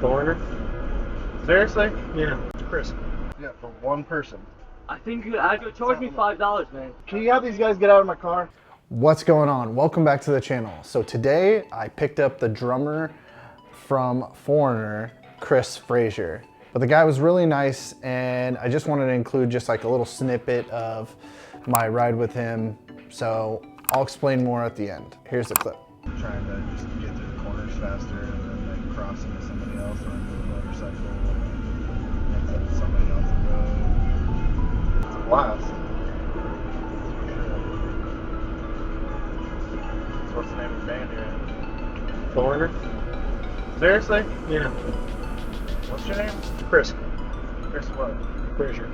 Foreigner? Seriously? Yeah, Chris. Yeah, for one person. I think I'd go charge me $5, man. Can you have these guys get out of my car? What's going on? Welcome back to the channel. So today I picked up the drummer from Foreigner, Chris Frazier. But the guy was really nice and I just wanted to include just like a little snippet of my ride with him. So I'll explain more at the end. Here's the clip. Trying to just get through the corners faster and then like cross into somebody else or into a motorcycle and ends up somebody else's road. It's a blast. So what's the name of the band you're in? Foreigner? Seriously? Yeah, What's your name? Chris. Chris what? Frazier.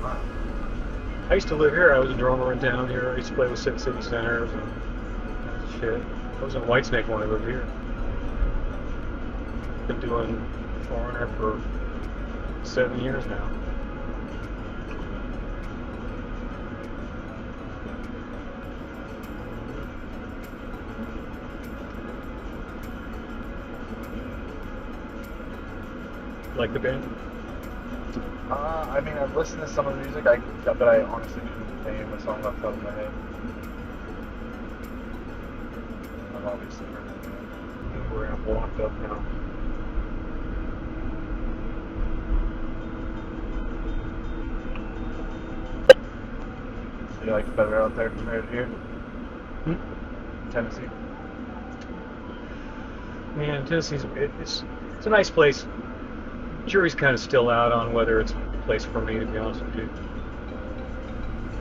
Wow. I used to live here. I was a drummer in town here. I used to play with City Centers and shit. I was in Whitesnake when I lived here. Been doing Foreigner for 7 years now. Like the band? I mean, I've listened to some of the music, but I honestly couldn't name a song off the top of my head. I've obviously heard it. I think we're gonna block up now. So you like it better out there compared to here? Tennessee? Man, Tennessee's it's a nice place. Jury's kind of still out on whether it's a place for me, to be honest with you.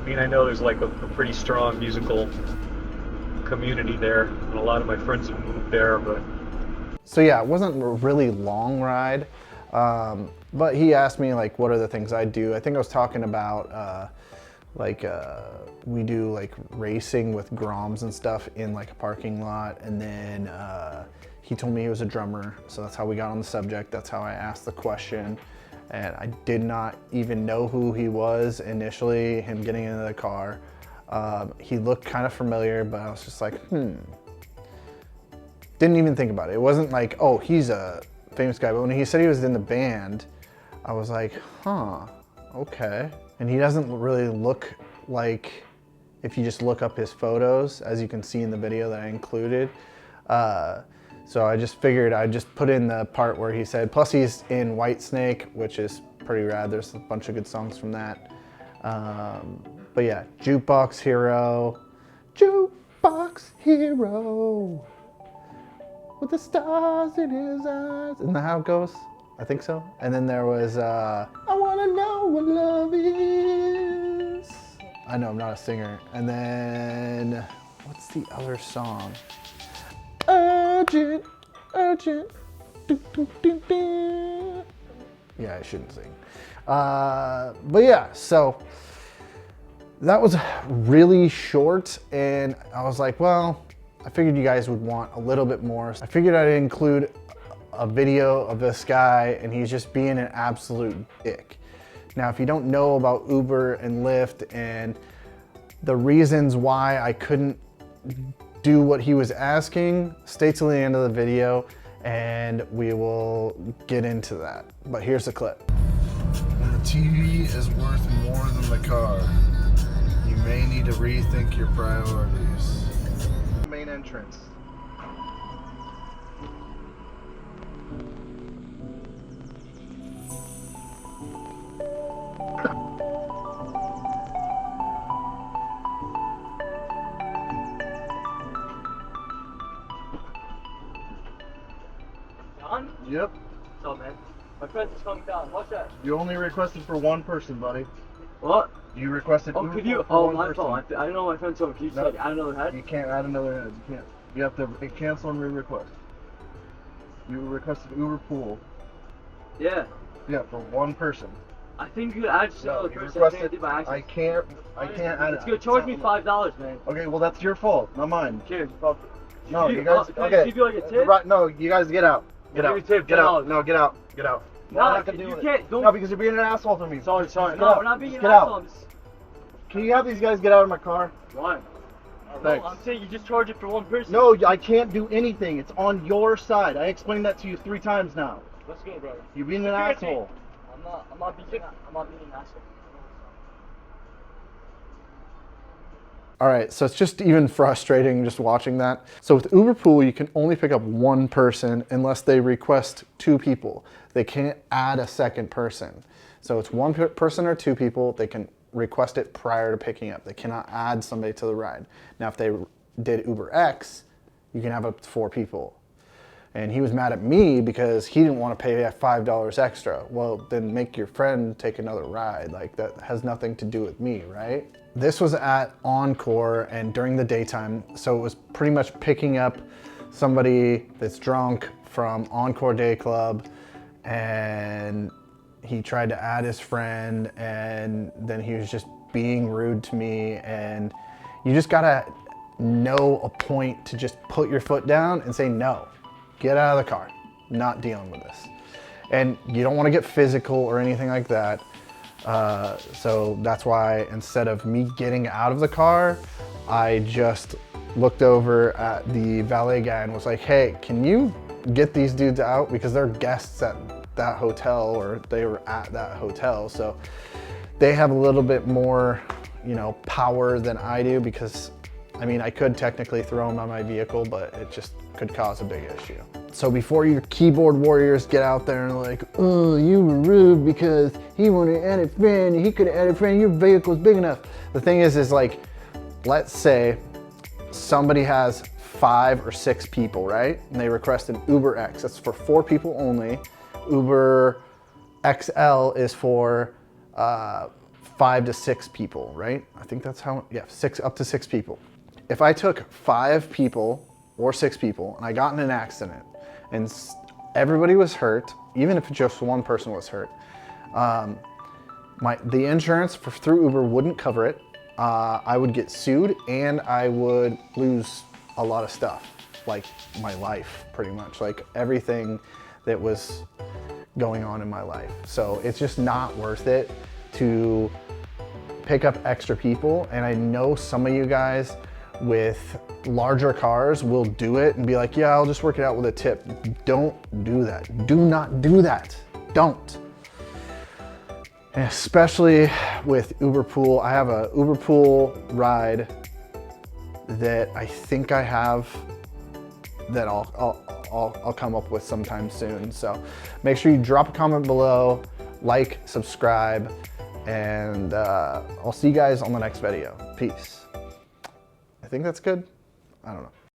I mean, I know there's like a pretty strong musical community there, and a lot of my friends have moved there, but... So yeah, it wasn't a really long ride, but he asked me like, what are the things I do? I think I was talking about we do like racing with Groms and stuff in like a parking lot, and then he told me he was a drummer, so that's how we got on the subject. That's how I asked the question, and I did not even know who he was initially, him getting into the car. He looked kind of familiar, but I was just like, Didn't even think about it. It wasn't like, oh, he's a famous guy, but when he said he was in the band, I was like, huh, okay. And he doesn't really look like, if you just look up his photos, as you can see in the video that I included. So I just figured I'd just put in the part where he said, plus he's in Whitesnake, which is pretty rad. There's a bunch of good songs from that. But yeah, Jukebox Hero, with the stars in his eyes. Isn't that how it goes? I think so. And then there was, I wanna know what love is. I know I'm not a singer. And then, what's the other song? Urgent, urgent, do, do, do, do. Yeah, I shouldn't sing. But yeah, so that was really short, and I was like, well, I figured you guys would want a little bit more. I figured I'd include a video of this guy, and he's just being an absolute dick. Now, if you don't know about Uber and Lyft and the reasons why I couldn't do what he was asking, stay till the end of the video and we will get into that. But here's the clip. When the TV is worth more than the car, you may need to rethink your priorities. Main entrance. John? Yep. What's up, man? My friend's just coming down. Watch that. You only requested for one person, buddy. What? You requested Oh, Uber could you? for Oh, one my person. fault. I didn't know my friend's coming. Can you just like add another head? You can't add another head. You can't. You have to cancel and re-request. You requested Uber pool. Yeah. Yeah, for one person. I think you could add just No, another you person. requested. By accident. I can't add it. It's gonna charge me $5, man. Okay, well that's your fault, not mine. Cheers. Fuck. No, Can you guys. can I Okay. give you like a tip? Right, no, you guys get out. Get I'll out. give you a tip, Get out. $10. No, get out. Get out. No, I'm not gonna do you it. can't. Don't. No, because you're being an asshole to me. Sorry. Get No, out. we're not being Just an get out. asshole. I'm just... Can you have these guys get out of my car? Why? Thanks. No, I'm saying you just charge it for one person. No, I can't do anything. It's on your side. I explained that to you 3 times now. Let's go, brother. You being an asshole. I'm not being an asshole. All right, so it's just even frustrating just watching that. So with Uber Pool, you can only pick up one person unless they request two people. They can't add a second person. So it's one person or two people. They can request it prior to picking up. They cannot add somebody to the ride. Now, if they did Uber X, you can have up to 4 people. And he was mad at me because he didn't want to pay $5 extra. Well, then make your friend take another ride. Like, that has nothing to do with me, right? This was at Encore and during the daytime, so it was pretty much picking up somebody that's drunk from Encore Day Club, and he tried to add his friend, and then he was just being rude to me, and you just gotta know a point to just put your foot down and say no. Get out of the car, not dealing with this. And you don't want to get physical or anything like that. So that's why instead of me getting out of the car, I just looked over at the valet guy and was like, hey, can you get these dudes out? Because they're guests at that hotel, or they were at that hotel. So they have a little bit more, power than I do, because I mean, I could technically throw them on my vehicle, but it just could cause a big issue. So before your keyboard warriors get out there and like, oh, you were rude because he wanted to add a friend, he could have added a friend, your vehicle's big enough. The thing is like, let's say somebody has 5 or 6 people, right? And they request an Uber X, that's for 4 people only. Uber XL is for 5 to 6 people, right? I think that's how, yeah, up to 6 people. If I took 5 people or 6 people and I got in an accident and everybody was hurt, even if just one person was hurt, the insurance through Uber wouldn't cover it. I would get sued and I would lose a lot of stuff, like my life pretty much, like everything that was going on in my life. So it's just not worth it to pick up extra people. And I know some of you guys with larger cars will do it and be like, yeah, I'll just work it out with a tip. Don't do that. Do not do that. Don't. And especially with Uber Pool. I have a Uber Pool ride that I think I have that I'll come up with sometime soon. So make sure you drop a comment below, like, subscribe, and I'll see you guys on the next video. Peace. I think that's good. I don't know.